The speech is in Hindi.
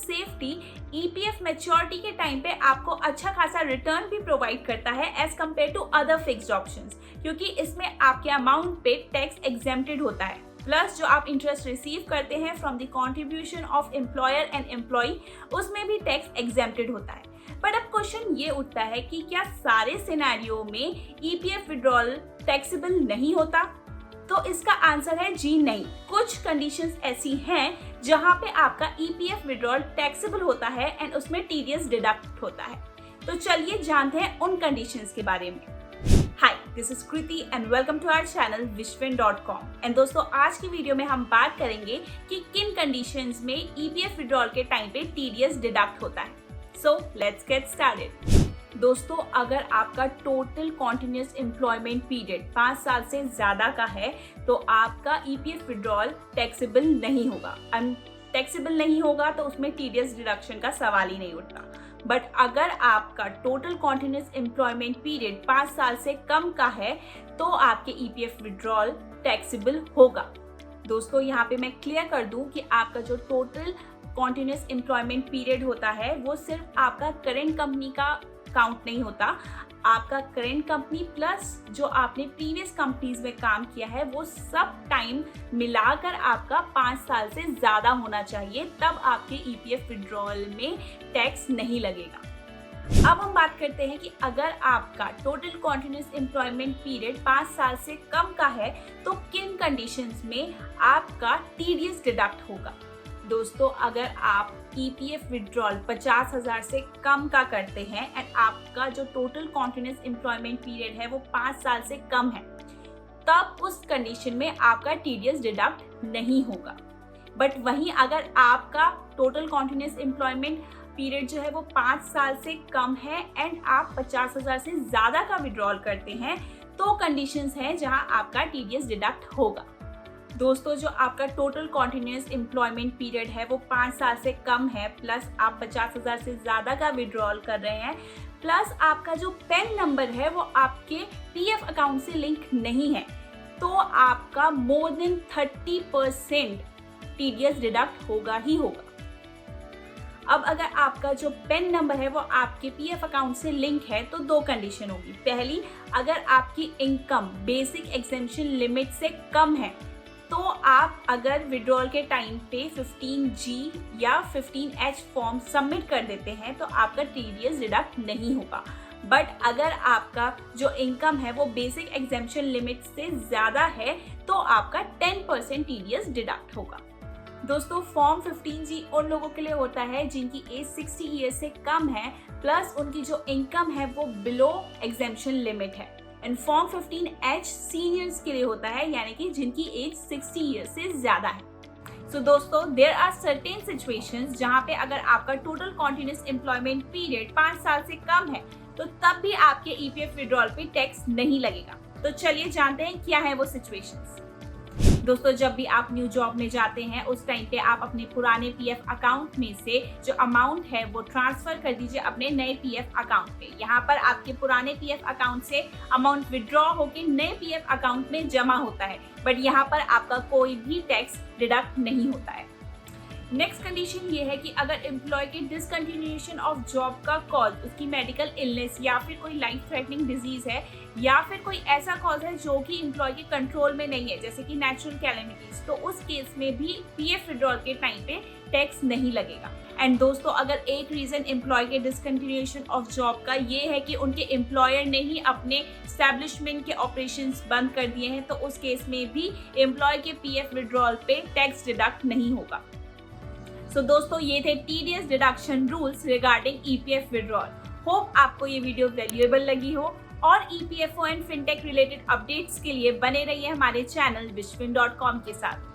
सेफ्टी ईपीएफ मैच्योरिटी के टाइम पे आपको अच्छा खासा रिटर्न भी प्रोवाइड करता है as compared to other fixed options, क्योंकि इसमें आपके अमाउंट पे टैक्स एग्जेम्प्टेड होता है। प्लस जो आप इंटरेस्ट रिसीव करते हैं from the contribution of employer and employee, उसमें भी टैक्स एग्जेम्प्टेड होता है। बट अब क्वेश्चन ये उठता है कि क्या सारे सिनेरियो में ईपीएफ विड्रॉल टैक्सेबल नहीं होता? तो इसका आंसर है जी नहीं। कुछ कंडीशंस ऐसी हैं जहां पे आपका ईपीएफ विड्रॉल टैक्सेबल होता है एंड उसमें टीडीएस डिडक्ट होता है। तो चलिए जानते हैं उन कंडीशंस के बारे में। Hi, this is Kriti and welcome to our channel wishwin.com। And दोस्तों, आज की वीडियो में हम बात करेंगे कि किन कंडीशंस में ईपीएफ विड्रॉल के टाइम पे टीडीएस डिडक्ट होता है। So let's get started. दोस्तों, अगर आपका टोटल कॉन्टिन्यूस एम्प्लॉयमेंट पीरियड 5 साल से ज्यादा का है तो आपका ईपीएफ विड्रॉल टैक्सेबल नहीं होगा। टैक्सेबल नहीं होगा तो उसमें टीडीएस डिडक्शन का सवाल ही नहीं उठता। बट अगर आपका टोटल कॉन्टिन्यूस एम्प्लॉयमेंट पीरियड 5 साल से कम का है तो आपके ईपीएफ विड्रॉल टैक्सेबल होगा। दोस्तों, यहाँ पे मैं क्लियर कर दूं कि आपका जो टोटल कॉन्टिन्यूस एम्प्लॉयमेंट पीरियड होता है वो सिर्फ आपका करेंट कंपनी का काउंट नहीं होता। आपका करेंट कंपनी प्लस जो आपने प्रीवियस कंपनीज में काम किया है वो सब टाइम मिलाकर आपका 5 साल से ज्यादा होना चाहिए, तब आपके ईपीएफ विड्रॉल में टैक्स नहीं लगेगा। अब हम बात करते हैं कि अगर आपका टोटल कॉन्टिन्यूस एम्प्लॉयमेंट पीरियड 5 साल से कम का है तो किन कंडीशंस में आपका टीडीएस डिडक्ट होगा। दोस्तों, अगर आप ईपीएफ विड्रॉल 50,000 से कम का करते हैं एंड आपका जो टोटल कॉन्टिन्यूस एम्प्लॉयमेंट पीरियड है वो 5 साल से कम है, तब उस कंडीशन में आपका टीडीएस डिडक्ट नहीं होगा। बट वहीं अगर आपका टोटल कॉन्टिन्यूस एम्प्लॉयमेंट पीरियड जो है वो 5 साल से कम है एंड आप 50,000 से ज्यादा का विड्रॉल करते हैं तो कंडीशंस हैं जहां आपका टीडीएस डिडक्ट होगा। दोस्तों, जो आपका टोटल कॉन्टिन्यूस एम्प्लॉयमेंट पीरियड है वो 5 साल से कम है, प्लस आप 50,000 से ज्यादा का विड्रॉल कर रहे हैं, प्लस आपका जो पैन नंबर है वो आपके पीएफ अकाउंट से लिंक नहीं है, तो आपका मोर देन 30% टीडीएस डिडक्ट होगा ही होगा। अब अगर आपका जो पैन नंबर है वो आपके पीएफ अकाउंट से लिंक है तो 2 कंडीशन होगी। पहली, अगर आपकी इनकम बेसिक एग्जेम्पशन लिमिट से कम है तो आप अगर विड्रॉल के टाइम पे 15G या 15H फॉर्म सबमिट कर देते हैं तो आपका टीडीएस डिडक्ट नहीं होगा। बट अगर आपका जो इनकम है वो बेसिक एग्जेम्पशन लिमिट से ज्यादा है तो आपका 10% टीडीएस डिडक्ट होगा। दोस्तों, फॉर्म 15G उन लोगों के लिए होता है जिनकी एज 60 ईयर्स से कम है, प्लस उनकी जो इनकम है वो बिलो एग्जेम्पशन लिमिट है। एंड फॉर्म 15H सीनियर्स के लिए होता है, यानी कि जिनकी एज 60 ईयर्स से ज्यादा है। सो दोस्तों, देयर आर सर्टेन सिचुएशंस जहां पे अगर आपका टोटल कॉन्टिन्यूस एम्प्लॉयमेंट पीरियड 5 साल से कम है तो तब भी आपके ईपीएफ विड्रॉल पे टैक्स नहीं लगेगा। तो चलिए जानते हैं क्या है वो सिचुएशंस। दोस्तों, जब भी आप न्यू जॉब में जाते हैं उस टाइम पे आप अपने पुराने पीएफ अकाउंट में से जो अमाउंट है वो ट्रांसफर कर दीजिए अपने नए पीएफ अकाउंट पे। यहाँ पर आपके पुराने पीएफ अकाउंट से अमाउंट विड्रॉ होकर नए पीएफ अकाउंट में जमा होता है, बट यहाँ पर आपका कोई भी टैक्स डिडक्ट नहीं होता है। नेक्स्ट कंडीशन ये है कि अगर एम्प्लॉय के डिसकंटिन्यूएशन ऑफ जॉब का कॉज उसकी मेडिकल इलनेस या फिर कोई लाइफ थ्रेटनिंग डिजीज है या फिर कोई ऐसा कॉज है जो कि एम्प्लॉय के कंट्रोल में नहीं है, जैसे कि नेचुरल कैलेमिटीज, तो उस केस में भी पीएफ विड्रॉल के टाइम पे टैक्स नहीं लगेगा। एंड दोस्तों, अगर एक रीजन एम्प्लॉय के डिसकंटिन्यूएशन ऑफ जॉब का ये है कि उनके एम्प्लॉयर ने ही अपने एस्टैब्लिशमेंट के ऑपरेशंस बंद कर दिए हैं, तो उस केस में भी एम्प्लॉय के पीएफ विड्रॉल पे टैक्स डिडक्ट नहीं होगा। सो दोस्तों, ये थे TDS deduction rules regarding EPF withdrawal. Hope आपको ये वीडियो वैल्यूएबल लगी हो और EPFO and fintech related updates के लिए बने रहिए हमारे चैनल wishwin.com के साथ।